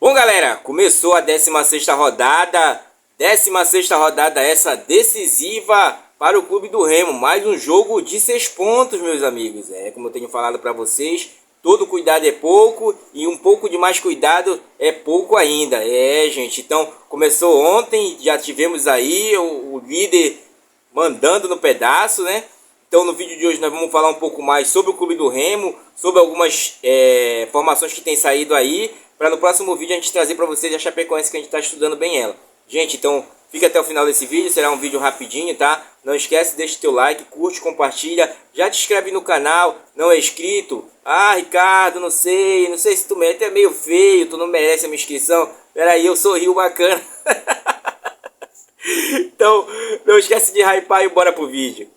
Bom, galera, começou a 16ª rodada. 16ª rodada essa decisiva para o Clube do Remo. Mais um jogo de 6 pontos, meus amigos. Como eu tenho falado para vocês, todo cuidado é pouco e um pouco de mais cuidado é pouco ainda. Gente, então começou ontem, já tivemos aí o líder mandando no pedaço, né? Então no vídeo de hoje nós vamos falar um pouco mais sobre o Clube do Remo, sobre algumas formações que tem saído aí, para no próximo vídeo a gente trazer para vocês a Chapecoense, que a gente está estudando bem ela. Gente, então fica até o final desse vídeo, será um vídeo rapidinho, tá? Não esquece, deixa o teu like, curte, compartilha, já te inscreve no canal, não é inscrito? Ah, Ricardo, não sei se tu merece, é meio feio, tu não merece a minha inscrição. Peraí, eu sorrio bacana. Então, não esquece de hypar e bora pro vídeo.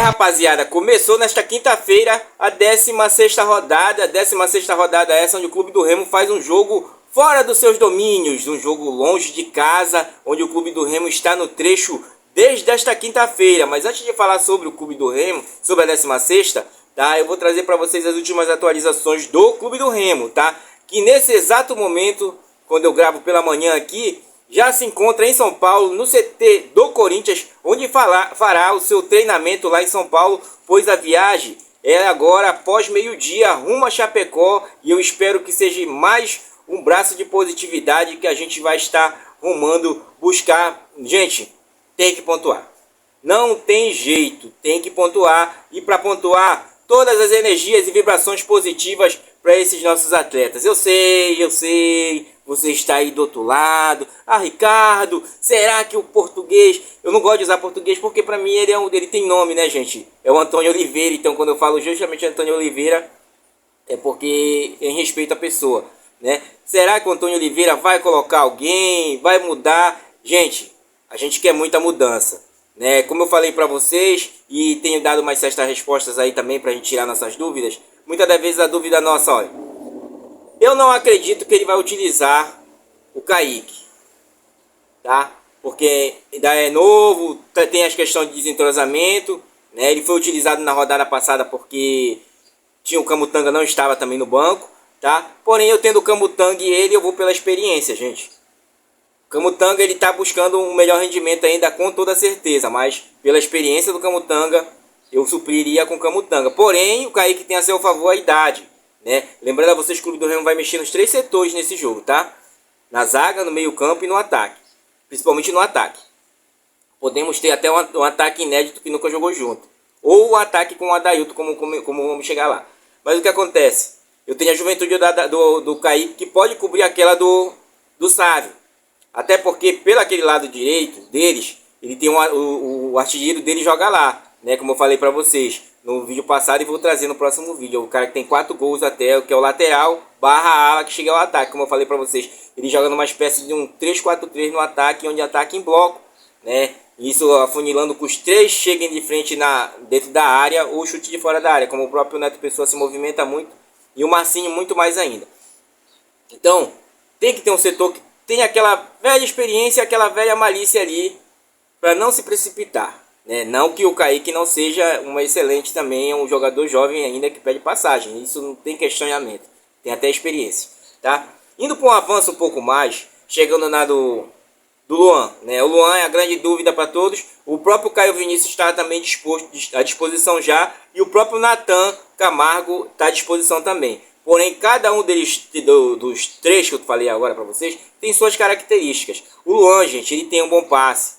Rapaziada, começou nesta quinta-feira a 16ª rodada. 16ª rodada essa onde o Clube do Remo faz um jogo fora dos seus domínios, um jogo longe de casa, onde o Clube do Remo está no trecho desde esta quinta-feira. Mas antes de falar sobre o Clube do Remo, sobre a 16ª, tá? Eu vou trazer para vocês as últimas atualizações do Clube do Remo, tá? Que nesse exato momento, quando eu gravo pela manhã aqui, já se encontra em São Paulo, no CT do Corinthians, onde fará o seu treinamento lá em São Paulo, pois a viagem é agora após meio-dia rumo a Chapecó, e eu espero que seja mais um braço de positividade que a gente vai estar rumando buscar. Gente, tem que pontuar. Não tem jeito, tem que pontuar, e para pontuar, todas as energias e vibrações positivas para esses nossos atletas. Eu sei, você está aí do outro lado. Ah, Ricardo, será que o português... Eu não gosto de usar português porque para mim ele tem nome, né, gente? É o Antônio Oliveira, então quando eu falo justamente Antônio Oliveira, é porque em respeito à pessoa, né? Será que o Antônio Oliveira vai colocar alguém? Vai mudar? Gente, a gente quer muita mudança, né? Como eu falei para vocês, e tenho dado mais certas respostas aí também para a gente tirar nossas dúvidas. Muitas das vezes a dúvida nossa, olha, eu não acredito que ele vai utilizar o Kaique, tá? Porque ainda é novo, tem as questões de desentrosamento, né? Ele foi utilizado na rodada passada porque o Camutanga não estava também no banco, tá? Porém, eu tendo o Camutanga e ele, eu vou pela experiência, gente. O Camutanga, ele tá buscando um melhor rendimento ainda, com toda certeza, mas pela experiência do Camutanga, eu supriria com o Camutanga. Porém, o Kaique tem a seu favor a idade, né? Lembrando a vocês que o Clube do Remo vai mexer nos 3 setores nesse jogo, tá? Na zaga, no meio campo e no ataque. Principalmente no ataque. Podemos ter até um ataque inédito que nunca jogou junto. Ou o ataque com o Adailton, como vamos chegar lá. Mas o que acontece? Eu tenho a juventude do Kaique, que pode cobrir aquela do Sávio. Até porque, pelo aquele lado direito deles, ele tem o artilheiro dele joga lá, né? Como eu falei para vocês no vídeo passado, e vou trazer no próximo vídeo. O cara que tem 4 gols até, que é o lateral barra ala que chega ao ataque. Como eu falei para vocês, ele joga numa espécie de um 3-4-3 no ataque, onde ataca em bloco, né? Isso afunilando que os 3 cheguem de frente dentro da área, ou chute de fora da área, como o próprio Neto Pessoa se movimenta muito, e o Marcinho muito mais ainda. Então, tem que ter um setor que tem aquela velha experiência, aquela velha malícia ali, para não se precipitar, né? Não que o Kaique não seja uma excelente também, é um jogador jovem ainda que pede passagem, isso não tem questionamento, tem até experiência, tá? Indo para um avanço um pouco mais, chegando na do Luan, né? O Luan é a grande dúvida para todos. O próprio Caio Vinícius está também à disposição já, e o próprio Natan Camargo está à disposição também. Porém, cada um deles, dos 3 que eu falei agora para vocês, tem suas características. O Luan, gente, ele tem um bom passe,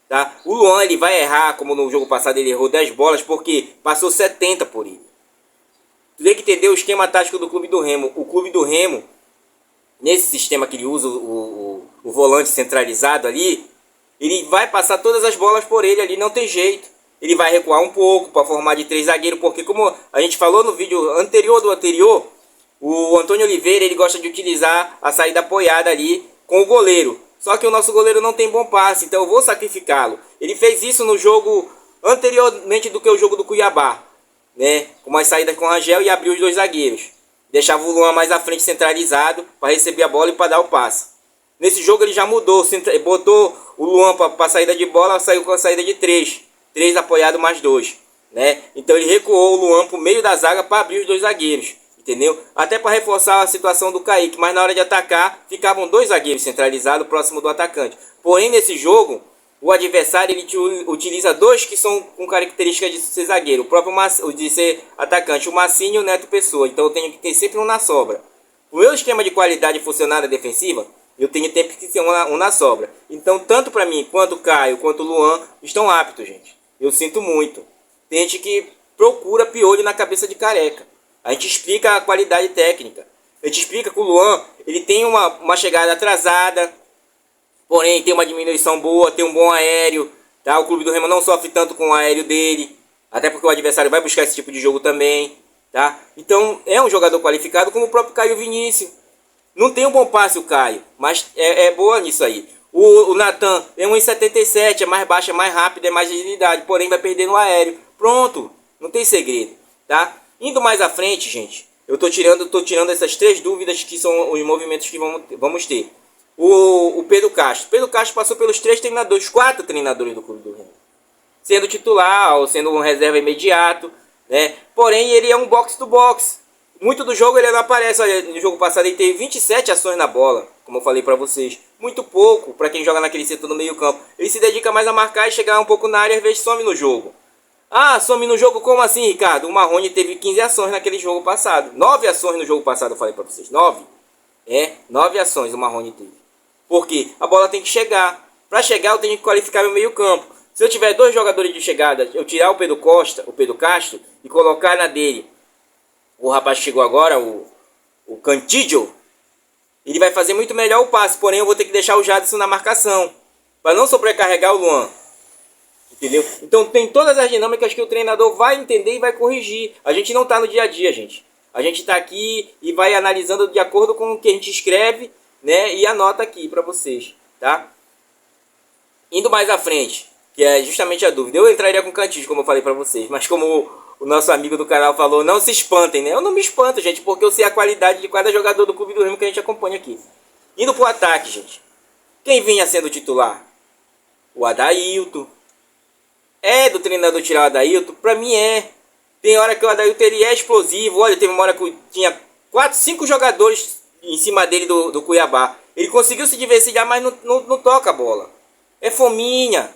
tá? O Luan, ele vai errar, como no jogo passado ele errou 10 bolas, porque passou 70 por ele. Tu tem que entender o esquema tático do Clube do Remo. O Clube do Remo, nesse sistema que ele usa, o volante centralizado ali, ele vai passar todas as bolas por ele ali, não tem jeito. Ele vai recuar um pouco para formar de 3 zagueiros, porque como a gente falou no vídeo anterior, o Antônio Oliveira, ele gosta de utilizar a saída apoiada ali com o goleiro. Só que o nosso goleiro não tem bom passe, então eu vou sacrificá-lo. Ele fez isso no jogo anteriormente do que o jogo do Cuiabá, né? Com mais saídas com o Rangel, e abriu os 2 zagueiros. Deixava o Luan mais à frente centralizado para receber a bola e para dar o passe. Nesse jogo ele já mudou, botou o Luan para saída de bola, saiu com a saída de 3. 3 apoiado mais 2. né? Então ele recuou o Luan para o meio da zaga para abrir os dois zagueiros, entendeu? Até para reforçar a situação do Kaique, mas na hora de atacar ficavam dois zagueiros centralizados próximo do atacante. Porém, nesse jogo, o adversário ele utiliza dois que são com características de ser zagueiro, o próprio de ser atacante, o Massinho e o Neto Pessoa. Então eu tenho que ter sempre um na sobra. O meu esquema de qualidade funcionar na defensiva, eu tenho tempo que ser um na sobra. Então, tanto para mim, quanto o Caio, quanto o Luan, estão aptos, gente. Eu sinto muito. Tem gente que procura piolho na cabeça de careca. A gente explica a qualidade técnica. A gente explica que o Luan, ele tem uma chegada atrasada, porém tem uma diminuição boa, tem um bom aéreo. Tá? O Clube do Remo não sofre tanto com o aéreo dele, até porque o adversário vai buscar esse tipo de jogo também. Tá? Então, é um jogador qualificado como o próprio Caio Vinícius. Não tem um bom passe o Caio, mas é boa nisso aí. O Natan é 1,77, é mais baixo, é mais rápido, é mais agilidade, porém vai perder no aéreo. Pronto, não tem segredo, tá? Indo mais à frente, gente, eu tô tirando essas três dúvidas que são os movimentos que vamos ter. O Pedro Castro. Pedro Castro passou pelos quatro treinadores do Clube do Remo. Sendo titular ou sendo um reserva imediato, né? Porém, ele é um box to box. Muito do jogo ele não aparece. Olha, no jogo passado ele teve 27 ações na bola, como eu falei pra vocês. Muito pouco para quem joga naquele setor no meio campo. Ele se dedica mais a marcar e chegar um pouco na área, às vezes some no jogo. Ah, some no jogo como assim, Ricardo? O Marrone teve 15 ações naquele jogo passado. 9 ações no jogo passado, eu falei pra vocês. 9. 9 ações o Marrone teve. Por quê? A bola tem que chegar. Para chegar eu tenho que qualificar meu meio campo. Se eu tiver dois jogadores de chegada, eu tirar o Pedro Castro, e colocar na dele o rapaz que chegou agora, o Cantídio, ele vai fazer muito melhor o passe, porém eu vou ter que deixar o Jadson na marcação, para não sobrecarregar o Luan. Entendeu? Então tem todas as dinâmicas que o treinador vai entender e vai corrigir. A gente não está no dia a dia, gente. A gente está aqui e vai analisando de acordo com o que a gente escreve, né? E anota aqui para vocês, tá? Indo mais à frente, que é justamente a dúvida. Eu entraria com o Cantídio, como eu falei para vocês, mas como o nosso amigo do canal falou, não se espantem, né? Eu não me espanto, gente, porque eu sei a qualidade de cada jogador do Clube do Remo que a gente acompanha aqui. Indo pro ataque, gente. Quem vinha sendo titular? O Adailton. É do treinador tirar o Adailton? Pra mim é. Tem hora que o Adailton ele é explosivo. Olha, teve uma hora que tinha 4, 5 jogadores em cima dele do Cuiabá. Ele conseguiu se diversificar, mas não toca a bola. É fominha.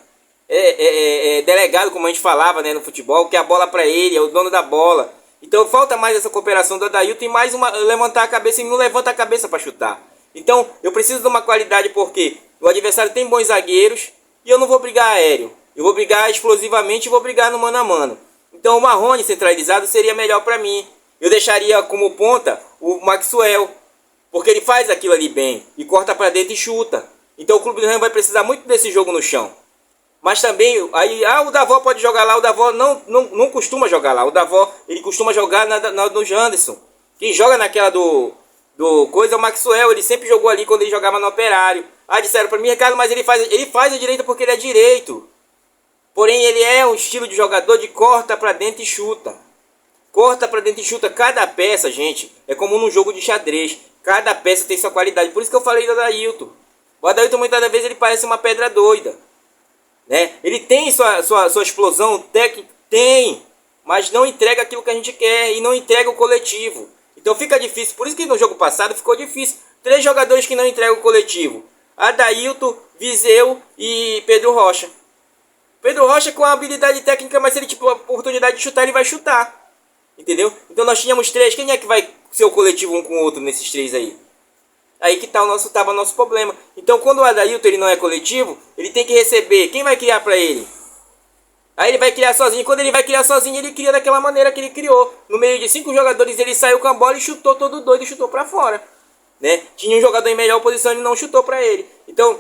É delegado, como a gente falava, né, no futebol, que a bola para ele, é o dono da bola. Então falta mais essa cooperação do Adailton e mais levantar a cabeça, e não levanta a cabeça para chutar. Então eu preciso de uma qualidade, porque o adversário tem bons zagueiros e eu não vou brigar aéreo. Eu vou brigar explosivamente e vou brigar no mano a mano. Então o Marrone centralizado seria melhor para mim. Eu deixaria como ponta o Maxwell, porque ele faz aquilo ali bem e corta para dentro e chuta. Então o Clube do Remo vai precisar muito desse jogo no chão. Mas também, aí, o Davó pode jogar lá, o Davó não costuma jogar lá. O Davó, ele costuma jogar no Janderson. Quem joga naquela do coisa é o Maxwell, ele sempre jogou ali quando ele jogava no Operário. Ah, disseram pra mim, Ricardo, mas ele faz a direita porque ele é direito. Porém, ele é um estilo de jogador de corta pra dentro e chuta. Corta pra dentro e chuta. Cada peça, gente, é como num jogo de xadrez. Cada peça tem sua qualidade. Por isso que eu falei do Adailton. O Adailton, muitas das vezes, ele parece uma pedra doida. Né? Ele tem sua explosão técnica, tem, mas não entrega aquilo que a gente quer e não entrega o coletivo. Então fica difícil. Por isso que no jogo passado ficou difícil. 3 jogadores que não entregam o coletivo: Adailton, Viseu e Pedro Rocha. Pedro Rocha com a habilidade técnica, mas se ele tiver a oportunidade de chutar, ele vai chutar. Entendeu? Então nós tínhamos 3. Quem é que vai ser o coletivo um com o outro nesses 3 aí? Aí que tava o nosso problema. Então quando o Adailton ele não é coletivo, ele tem que receber. Quem vai criar para ele? Aí ele vai criar sozinho. Quando ele vai criar sozinho, ele cria daquela maneira que ele criou. No meio de 5 jogadores, ele saiu com a bola e chutou todo doido e chutou para fora. Né? Tinha um jogador em melhor posição e não chutou para ele. Então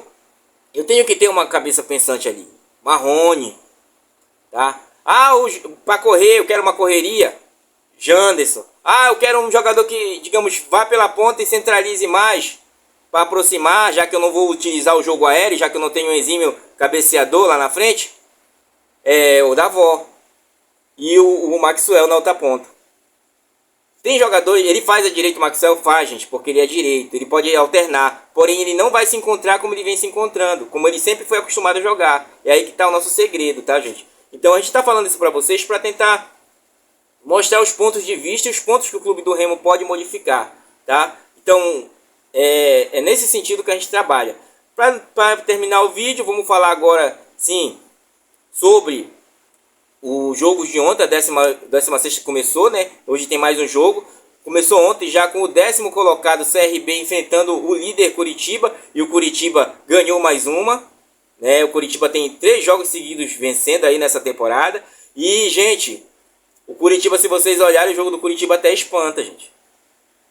eu tenho que ter uma cabeça pensante ali. Marrone. Tá? Para correr, eu quero uma correria. Janderson. Eu quero um jogador que, digamos, vá pela ponta e centralize mais para aproximar, já que eu não vou utilizar o jogo aéreo, já que eu não tenho um exímio cabeceador lá na frente. O Davó e o Maxwell na outra ponta. Tem jogador, ele faz a direita, o Maxwell faz, gente, porque ele é direito, ele pode alternar, porém ele não vai se encontrar como ele vem se encontrando, como ele sempre foi acostumado a jogar. É aí que está o nosso segredo, tá, gente? Então a gente está falando isso para vocês para tentar mostrar os pontos de vista e os pontos que o Clube do Remo pode modificar, tá? Então é nesse sentido que a gente trabalha. Para terminar o vídeo, vamos falar agora, sim, sobre o jogo de ontem. A 16ª começou, né? Hoje tem mais um jogo. Começou ontem já com o 10º colocado CRB enfrentando o líder Curitiba. E o Curitiba ganhou mais uma, né? O Curitiba tem 3 jogos seguidos vencendo aí nessa temporada. E, gente, o Curitiba, se vocês olharem, o jogo do Curitiba até espanta, gente.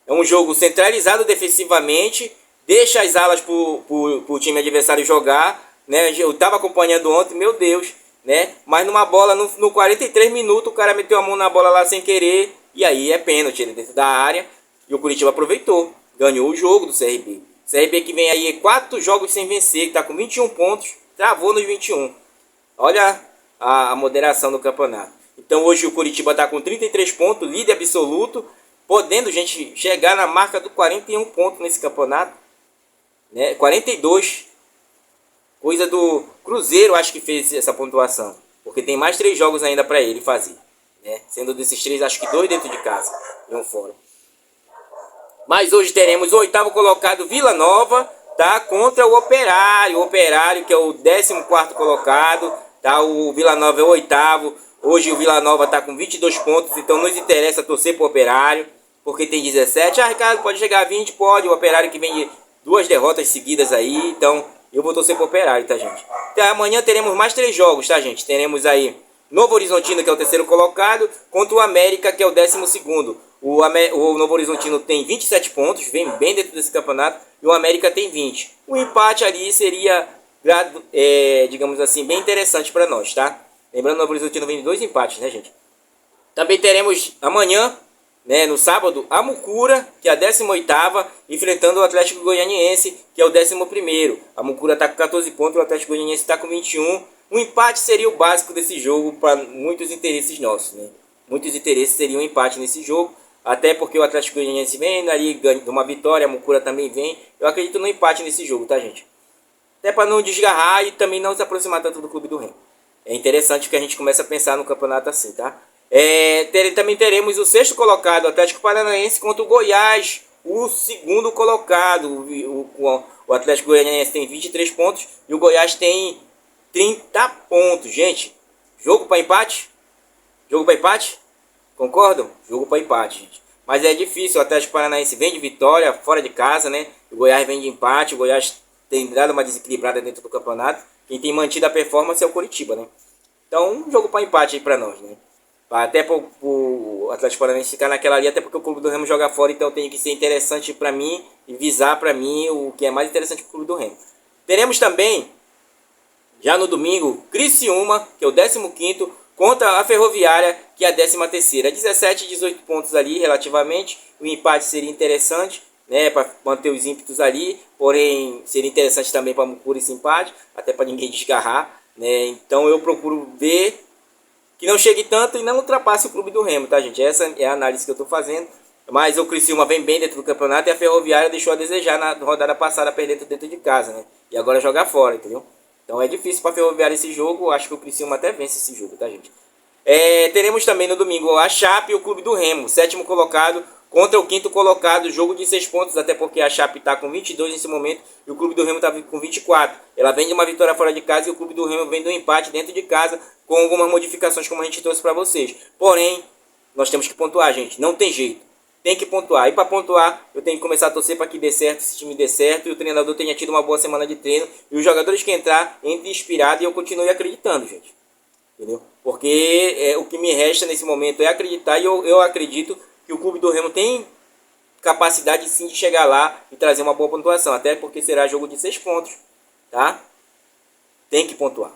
É um jogo centralizado defensivamente, deixa as alas pro time adversário jogar, né? Eu estava acompanhando ontem, meu Deus, né? Mas numa bola, no 43 minutos, o cara meteu a mão na bola lá sem querer, e aí é pênalti dentro da área, e o Curitiba aproveitou, ganhou o jogo do CRB. CRB que vem aí 4 jogos sem vencer, que está com 21 pontos, travou nos 21. Olha a moderação do campeonato. Então hoje o Curitiba está com 33 pontos, líder absoluto, podendo, gente, chegar na marca do 41 pontos nesse campeonato, né? 42, coisa do Cruzeiro, acho que fez essa pontuação, porque tem mais 3 jogos ainda para ele fazer, né? Sendo desses 3, acho que 2 dentro de casa e 1 fora. Mas hoje teremos o 8º colocado Vila Nova, tá? Contra o Operário que é o 14º colocado, tá? O Vila Nova é o 8º. Hoje o Vila Nova está com 22 pontos, então nos interessa torcer para o Operário, porque tem 17. Ah, Ricardo, pode chegar a 20? Pode. O Operário que vem de 2 derrotas seguidas aí, então eu vou torcer para o Operário, tá, gente? Então, amanhã teremos mais 3 jogos, tá, gente? Teremos aí Novo Horizontino, que é o 3º colocado, contra o América, que é o 12º. O Novo Horizontino tem 27 pontos, vem bem dentro desse campeonato, e o América tem 20. O empate ali seria, digamos assim, bem interessante para nós, tá? Lembrando, o Novo Horizontino vem de 2 empates, né, gente? Também teremos amanhã, né, no sábado, a Mucura, que é a 18ª, enfrentando o Atlético Goianiense, que é o 11º. A Mucura está com 14 pontos, o Atlético Goianiense está com 21. Um empate seria o básico desse jogo para muitos interesses nossos, né? Muitos interesses seriam um empate nesse jogo, até porque o Atlético Goianiense vem ali, ganha uma vitória, a Mucura também vem. Eu acredito no empate nesse jogo, tá, gente? Até para não desgarrar e também não se aproximar tanto do Clube do Remo. É interessante que a gente comece a pensar no campeonato assim, tá? Também teremos o 6º colocado, o Atlético Paranaense, contra o Goiás, o 2º colocado. O Atlético Goianiense tem 23 pontos e o Goiás tem 30 pontos. Gente, jogo para empate? Jogo para empate? Concordam? Jogo para empate, gente. Mas é difícil, o Atlético Paranaense vem de vitória fora de casa, né? O Goiás vem de empate, o Goiás tem dado uma desequilibrada dentro do campeonato. Quem tem mantido a performance é o Curitiba, né? Então, um jogo para empate aí para nós, né? Até para o Atlético Paranaense ficar naquela ali, até porque o Clube do Remo joga fora, então tem que ser interessante para mim e visar para mim o que é mais interessante para o Clube do Remo. Teremos também, já no domingo, Criciúma, que é o 15º, contra a Ferroviária, que é a 13ª. 17 e 18 pontos ali, relativamente. O empate seria interessante, né, para manter os ímpetos ali, porém seria interessante também para Mucura esse empate, até para ninguém desgarrar, né? Então eu procuro ver que não chegue tanto e não ultrapasse o Clube do Remo, tá, gente? Essa é a análise que eu estou fazendo. Mas o Criciúma vem bem dentro do campeonato e a Ferroviária deixou a desejar na rodada passada, perdendo dentro de casa, né? E agora jogar fora, entendeu? Então é difícil para a Ferroviária esse jogo. Acho que o Criciúma até vence esse jogo, tá, gente? Teremos também no domingo a Chape e o Clube do Remo, 7º colocado contra o 5º colocado, jogo de 6 pontos, até porque a Chape está com 22 nesse momento e o Clube do Remo está com 24. Ela vem de uma vitória fora de casa e o Clube do Remo vem de um empate dentro de casa, com algumas modificações como a gente trouxe para vocês. Porém, nós temos que pontuar, gente, não tem jeito. Tem que pontuar. E para pontuar, eu tenho que começar a torcer para que dê certo, esse time dê certo, e o treinador tenha tido uma boa semana de treino, e os jogadores que entrar, entrem inspirados, e eu continue acreditando, gente. Entendeu? Porque o que me resta nesse momento é acreditar, e eu acredito que o Clube do Remo tem capacidade sim de chegar lá e trazer uma boa pontuação, até porque será jogo de 6 pontos, tá? Tem que pontuar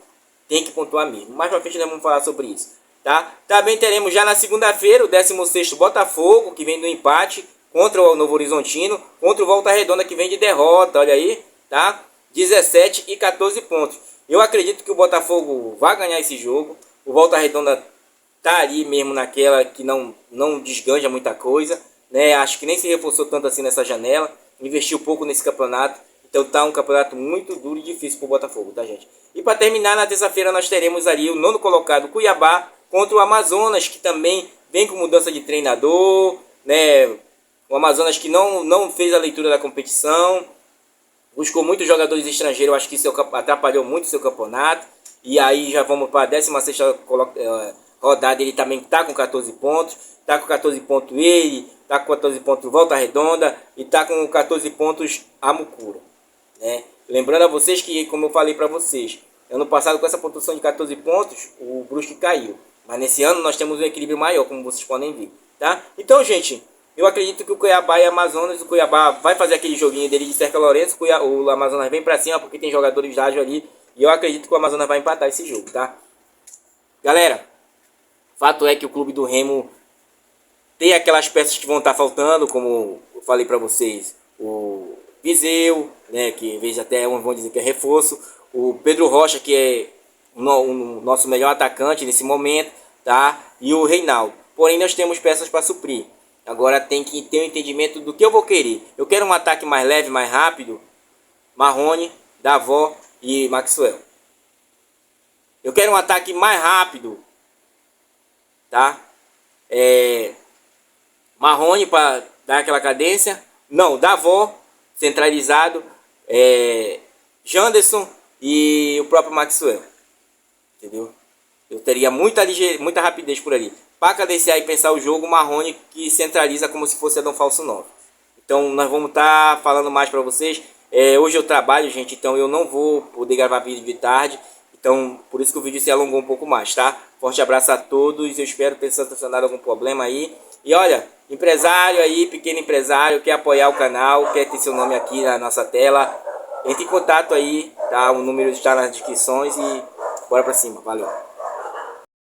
mesmo. Mais pra frente nós vamos falar sobre isso, tá? Também teremos já na segunda-feira o 16º Botafogo, que vem do empate contra o Novo Horizontino, contra o Volta Redonda, que vem de derrota, olha aí, tá? 17 e 14 pontos. Eu acredito que o Botafogo vai ganhar esse jogo. O Volta Redonda tá ali mesmo naquela que não desganja muita coisa, né? Acho que nem se reforçou tanto assim nessa janela, investiu pouco nesse campeonato, Então tá um campeonato muito duro e difícil pro Botafogo, tá, gente? E para terminar, na terça-feira nós teremos ali o nono colocado Cuiabá contra o Amazonas, que também vem com mudança de treinador, né? O Amazonas que não fez a leitura da competição, buscou muitos jogadores estrangeiros, acho que isso atrapalhou muito o seu campeonato. E aí já vamos para a 16ª rodada, ele também está com 14 pontos. Está com 14 pontos ele, está com 14 pontos Volta Redonda e está com 14 pontos a Mucura, né? Lembrando a vocês que, como eu falei para vocês, ano passado com essa pontuação de 14 pontos, o Brusque caiu. Mas nesse ano nós temos um equilíbrio maior, como vocês podem ver, tá? Então, gente, eu acredito que o Cuiabá e o Amazonas, o Cuiabá vai fazer aquele joguinho dele de Cerca Lourenço, o Amazonas vem pra cima porque tem jogadores de ágil ali, e eu acredito que o Amazonas vai empatar esse jogo, tá? Galera, fato é que o clube do Remo tem aquelas peças que vão estar faltando, como eu falei pra vocês, o Viseu, né, que veja até vão dizer que é reforço, o Pedro Rocha, que é o nosso melhor atacante nesse momento, tá? E o Reinaldo. Porém, nós temos peças para suprir. Agora tem que ter um entendimento do que eu vou querer. Eu quero um ataque mais leve, mais rápido. Marrone, Davó e Maxwell. Eu quero um ataque mais rápido, tá? Marrone para dar aquela cadência. Não, Davó, centralizado. Janderson e o próprio Maxwell. Entendeu? Eu teria muita rapidez por ali. Para cadenciar e pensar o jogo, Marrone que centraliza como se fosse Adão Falso 9. Então nós vamos estar falando mais para vocês. Hoje eu trabalho, gente, então eu não vou poder gravar vídeo de tarde. Então por isso que o vídeo se alongou um pouco mais, tá? Forte abraço a todos. Eu espero ter solucionado algum problema aí. E olha, empresário aí, pequeno empresário, quer apoiar o canal, quer ter seu nome aqui na nossa tela, entre em contato aí, tá? O número está nas descrições e bora pra cima. Valeu!